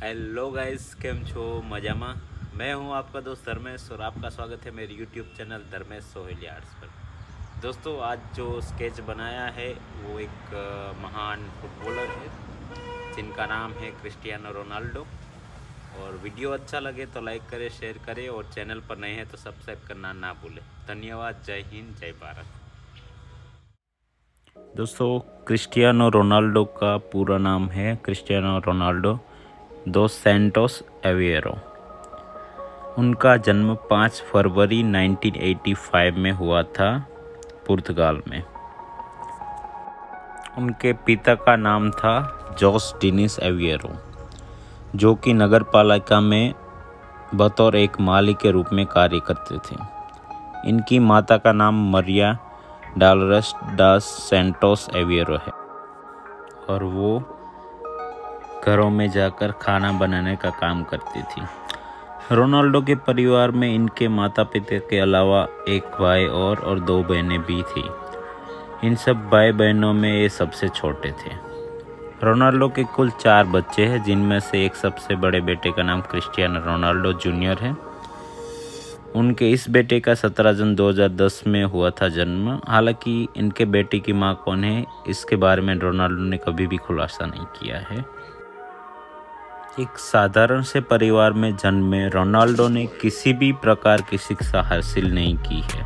Hello guys, કેમ છો? મજામાં? मैं हूं आपका दोस्त धर्मेश और आपका स्वागत है मेरे यूट्यूब चैनल धर्मेश सोहेली आर्ट्स पर। दोस्तों, आज जो स्केच बनाया है वो एक महान फुटबॉलर है जिनका नाम है क्रिस्टियानो रोनाल्डो। और वीडियो अच्छा लगे तो लाइक करें, शेयर करें और चैनल पर नए हैं तो सब्सक्राइब करना ना भूलें। धन्यवाद। जय हिंद, जय भारत। दोस्तों, क्रिस्टियानो रोनाल्डो का पूरा नाम है क्रिस्टियानो रोनाल्डो दोस सैंटोस एविएरो। उनका जन्म 5 फरवरी 1985 में हुआ था पुर्तगाल में। उनके पिता का नाम था जोस डिनिस एविएरो, जो कि नगर पालिका में बतौर एक माली के रूप में कार्य करते थे। इनकी माता का नाम मरिया डॉलरेस डास सैंटोस एविएरो है और वो घरों में जाकर खाना बनाने का काम करती थी। रोनाल्डो के परिवार में इनके माता पिता के अलावा एक भाई और 2 बहनें भी थी। इन सब भाई बहनों में ये सबसे छोटे थे। रोनाल्डो के कुल 4 बच्चे हैं, जिनमें से एक सबसे बड़े बेटे का नाम क्रिस्टियानो रोनाल्डो जूनियर है। उनके इस बेटे का 17 जून 2010 में हुआ था जन्म। हालांकि इनके बेटे की मां कौन है इसके बारे में रोनाल्डो ने कभी भी खुलासा नहीं किया है। एक साधारण से परिवार में जन्मे रोनाल्डो ने किसी भी प्रकार की शिक्षा हासिल नहीं की है।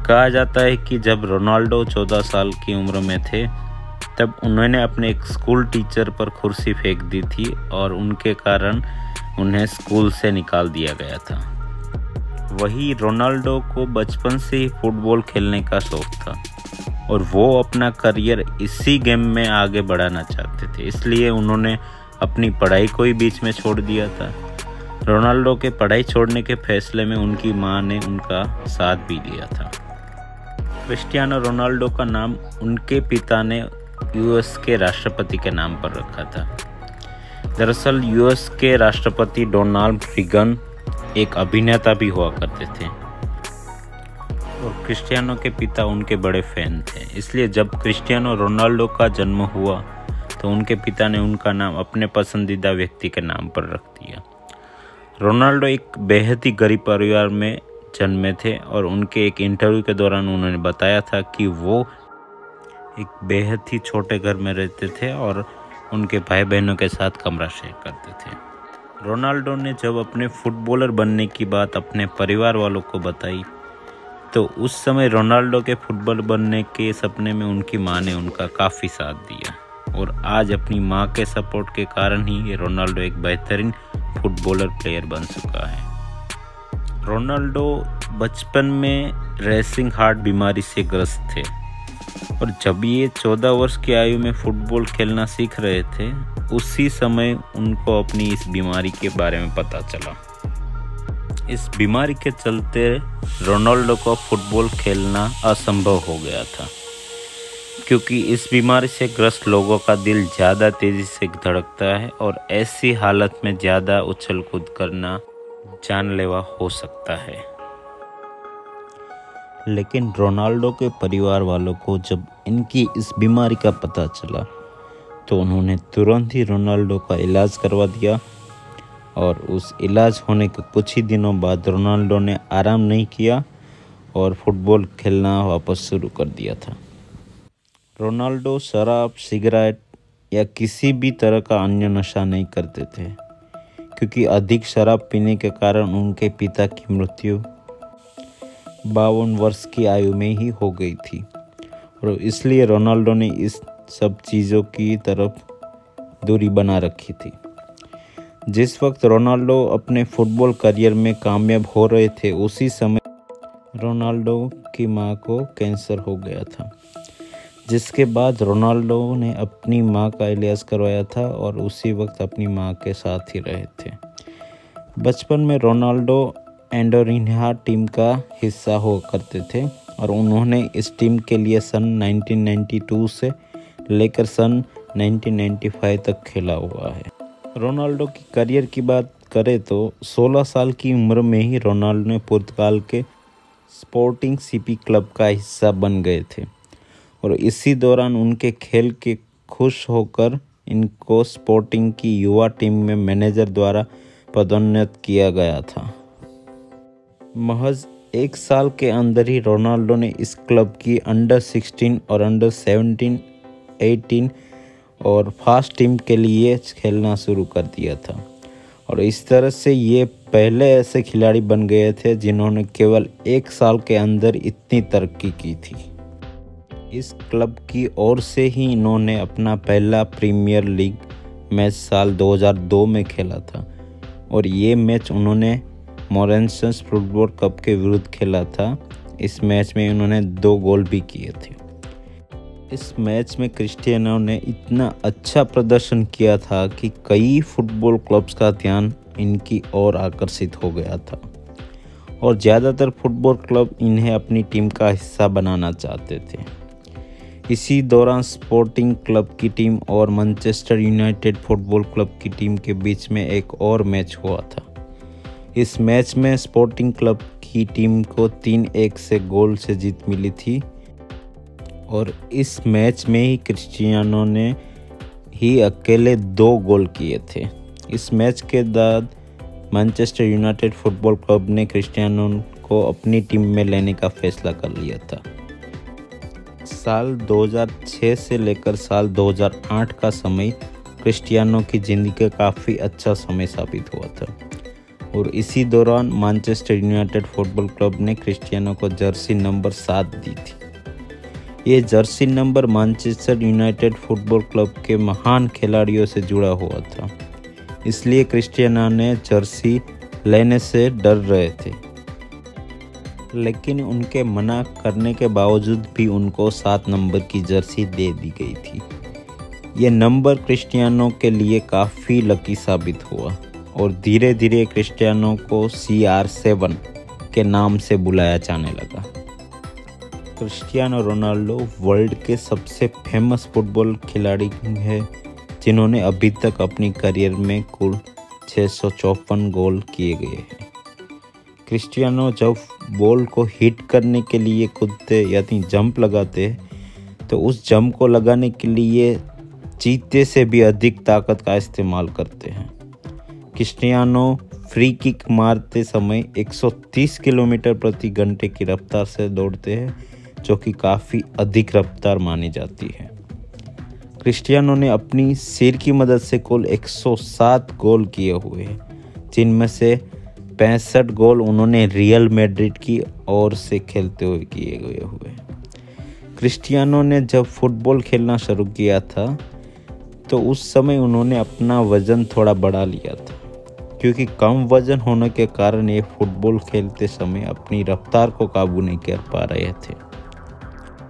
कहा जाता है कि जब रोनाल्डो 14 साल की उम्र में थे तब उन्होंने अपने एक स्कूल टीचर पर कुर्सी फेंक दी थी और उनके कारण उन्हें स्कूल से निकाल दिया गया था। वही रोनाल्डो को बचपन से ही फुटबॉल खेलने का शौक था और वो अपना करियर इसी गेम में आगे बढ़ाना चाहते थे, इसलिए उन्होंने अपनी पढ़ाई को ही बीच में छोड़ दिया था। रोनाल्डो के पढ़ाई छोड़ने के फैसले में उनकी मां ने उनका साथ भी दिया था। क्रिस्टियानो रोनाल्डो का नाम उनके पिता ने यूएस के राष्ट्रपति के नाम पर रखा था। दरअसल यूएस के राष्ट्रपति डोनाल्ड रीगन एक अभिनेता भी हुआ करते थे और क्रिस्टियानो के पिता उनके बड़े फैन थे। इसलिए जब क्रिस्टियानो रोनाल्डो का जन्म हुआ तो उनके पिता ने उनका नाम अपने पसंदीदा व्यक्ति के नाम पर रख दिया। रोनाल्डो एक बेहद ही गरीब परिवार में जन्मे थे और उनके एक इंटरव्यू के दौरान उन्होंने बताया था कि वो एक बेहद ही छोटे घर में रहते थे और उनके भाई बहनों के साथ कमरा शेयर करते थे। रोनाल्डो ने जब अपने फुटबॉलर बनने की बात अपने परिवार वालों को बताई तो उस समय रोनाल्डो के फुटबॉलर बनने के सपने में उनकी मां ने उनका काफ़ी साथ दिया और आज अपनी मां के सपोर्ट के कारण ही ये रोनाल्डो एक बेहतरीन फुटबॉलर प्लेयर बन चुका है। रोनाल्डो बचपन में रेसिंग हार्ट बीमारी से ग्रस्त थे और जब ये 14 वर्ष की आयु में फुटबॉल खेलना सीख रहे थे उसी समय उनको अपनी इस बीमारी के बारे में पता चला। इस बीमारी के चलते रोनाल्डो को फुटबॉल खेलना असंभव हो गया था, क्योंकि इस बीमारी से ग्रस्त लोगों का दिल ज़्यादा तेज़ी से धड़कता है और ऐसी हालत में ज़्यादा उछल कूद करना जानलेवा हो सकता है। लेकिन रोनाल्डो के परिवार वालों को जब इनकी इस बीमारी का पता चला तो उन्होंने तुरंत ही रोनाल्डो का इलाज करवा दिया और उस इलाज होने के कुछ ही दिनों बाद रोनाल्डो ने आराम नहीं किया और फुटबॉल खेलना वापस शुरू कर दिया था। रोनाल्डो शराब, सिगरेट या किसी भी तरह का अन्य नशा नहीं करते थे, क्योंकि अधिक शराब पीने के कारण उनके पिता की मृत्यु 52 वर्ष की आयु में ही हो गई थी और इसलिए रोनाल्डो ने इस सब चीज़ों की तरफ दूरी बना रखी थी। जिस वक्त रोनाल्डो अपने फुटबॉल करियर में कामयाब हो रहे थे उसी समय रोनाल्डो की मां को कैंसर हो गया था, जिसके बाद रोनाल्डो ने अपनी मां का इलाज करवाया था और उसी वक्त अपनी मां के साथ ही रहे थे। बचपन में रोनाल्डो एंडोरिन्हा टीम का हिस्सा हुआ करते थे और उन्होंने इस टीम के लिए सन 1992 से लेकर सन 1995 तक खेला हुआ है। रोनाल्डो की करियर की बात करें तो 16 साल की उम्र में ही रोनाल्डो ने पुर्तगाल के स्पोर्टिंग सीपी क्लब का हिस्सा बन गए थे और इसी दौरान उनके खेल के खुश होकर इनको स्पोर्टिंग की युवा टीम में मैनेजर द्वारा पदोन्नत किया गया था। महज 1 साल के अंदर ही रोनाल्डो ने इस क्लब की अंडर 16 और अंडर 17, 18 और फास्ट टीम के लिए खेलना शुरू कर दिया था और इस तरह से ये पहले ऐसे खिलाड़ी बन गए थे जिन्होंने केवल 1 साल के अंदर इतनी तरक्की की थी। इस क्लब की ओर से ही इन्होंने अपना पहला प्रीमियर लीग मैच साल 2002 में खेला था और ये मैच उन्होंने मॉरिशस फुटबॉल कप के विरुद्ध खेला था। इस मैच में उन्होंने 2 गोल भी किए थे। इस मैच में क्रिस्टियानो ने इतना अच्छा प्रदर्शन किया था कि कई फुटबॉल क्लब्स का ध्यान इनकी ओर आकर्षित हो गया था और ज़्यादातर फुटबॉल क्लब इन्हें अपनी टीम का हिस्सा बनाना चाहते थे। इसी दौरान स्पोर्टिंग क्लब की टीम और मैनचेस्टर यूनाइटेड फुटबॉल क्लब की टीम के बीच में एक और मैच हुआ था। इस मैच में स्पोर्टिंग क्लब की टीम को 3-1 से गोल से जीत मिली थी और इस मैच में ही क्रिस्टियानो ने ही अकेले 2 गोल किए थे। इस मैच के बाद मैनचेस्टर यूनाइटेड फुटबॉल क्लब ने क्रिस्टियानो को अपनी टीम में लेने का फैसला कर लिया था। साल 2006 से लेकर साल 2008 का समय क्रिस्टियानो की ज़िंदगी का काफ़ी अच्छा समय साबित हुआ था और इसी दौरान मैनचेस्टर यूनाइटेड फुटबॉल क्लब ने क्रिस्टियानो को जर्सी नंबर 7 दी थी। ये Jersey number Manchester United football club के महान खिलाड़ियों से जुड़ा हुआ था, इसलिए क्रिस्टियानो ने जर्सी लेने से डर रहे थे, लेकिन उनके मना करने के बावजूद भी उनको 7 नंबर की जर्सी दे दी गई थी। ये नंबर क्रिस्टियानो के लिए काफ़ी लकी साबित हुआ और धीरे धीरे क्रिस्टियानो को CR7 के नाम से बुलाया जाने लगा। क्रिस्टियानो रोनाल्डो वर्ल्ड के सबसे फेमस फुटबॉल खिलाड़ी हैं जिन्होंने अभी तक अपनी करियर में कुल 654 गोल किए गए हैं। क्रिस्टियानो जब बॉल को हिट करने के लिए कूदते यानी जंप लगाते हैं तो उस जंप को लगाने के लिए चीते से भी अधिक ताकत का इस्तेमाल करते हैं। क्रिस्टियानो फ्री किक मारते समय 130 किलोमीटर प्रति घंटे की रफ्तार से दौड़ते हैं, जो कि काफ़ी अधिक रफ्तार मानी जाती है। क्रिस्टियानो ने अपनी सिर की मदद से कुल 107 गोल किए हुए हैं, जिनमें से 65 गोल उन्होंने रियल मैड्रिड की ओर से खेलते हुए किए गए हुए। क्रिस्टियानो ने जब फुटबॉल खेलना शुरू किया था तो उस समय उन्होंने अपना वज़न थोड़ा बढ़ा लिया था, क्योंकि कम वज़न होने के कारण ये फुटबॉल खेलते समय अपनी रफ्तार को काबू नहीं कर पा रहे थे।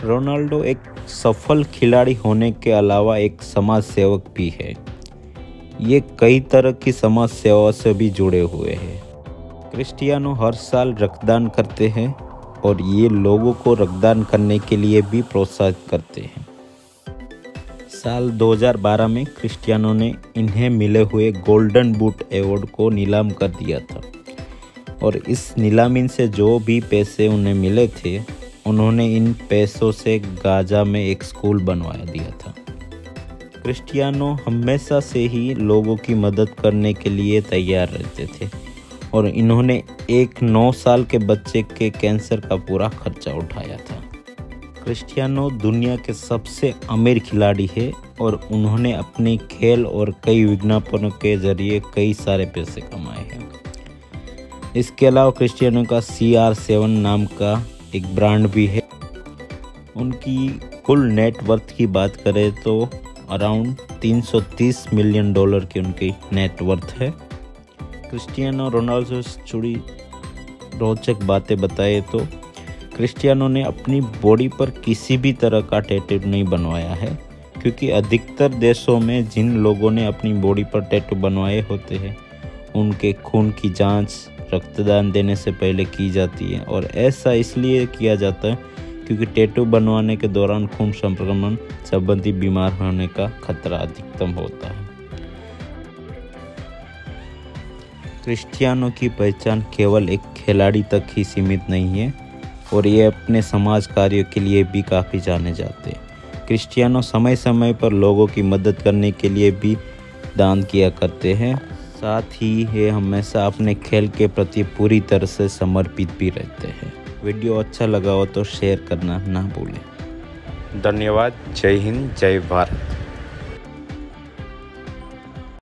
रोनाल्डो एक सफल खिलाड़ी होने के अलावा एक समाज सेवक भी है। ये कई तरह की समाज सेवा से भी जुड़े हुए हैं। क्रिस्टियानो हर साल रक्तदान करते हैं और ये लोगों को रक्तदान करने के लिए भी प्रोत्साहित करते हैं। साल 2012 में क्रिस्टियानो ने इन्हें मिले हुए गोल्डन बूट अवार्ड को नीलाम कर दिया था और इस नीलामी से जो भी पैसे उन्हें मिले थे उन्होंने इन पैसों से गाजा में एक स्कूल बनवा दिया था। क्रिस्टियानो हमेशा से ही लोगों की मदद करने के लिए तैयार रहते थे और इन्होंने एक 9 साल के बच्चे के कैंसर का पूरा खर्चा उठाया था। क्रिस्टियानो दुनिया के सबसे अमीर खिलाड़ी है और उन्होंने अपने खेल और कई विज्ञापनों के जरिए कई सारे पैसे कमाए हैं। इसके अलावा क्रिस्टियानो का CR7 नाम का एक ब्रांड भी है। उनकी कुल नेटवर्थ की बात करें तो अराउंड $330 मिलियन की उनकी नेटवर्थ है। क्रिस्टियानो रोनाल्डो से जुड़ी रोचक बातें बताए तो क्रिस्टियानो ने अपनी बॉडी पर किसी भी तरह का टैटू नहीं बनवाया है, क्योंकि अधिकतर देशों में जिन लोगों ने अपनी बॉडी पर टैटू बनवाए होते हैं उनके खून की जांच रक्तदान देने से पहले की जाती है और ऐसा इसलिए किया जाता है क्योंकि टैटू बनवाने के दौरान खून संक्रमण संबंधी बीमार होने का खतरा अधिकतम होता है। क्रिस्टियानो की पहचान केवल एक खिलाड़ी तक ही सीमित नहीं है और ये अपने समाज कार्यों के लिए भी काफ़ी जाने जाते हैं। क्रिस्टियानो समय समय पर लोगों की मदद करने के लिए भी दान किया करते हैं। साथ ही ये हमेशा अपने खेल के प्रति पूरी तरह से समर्पित भी रहते हैं। वीडियो अच्छा लगा हो तो शेयर करना ना भूलें। धन्यवाद। जय हिंद, जय भारत।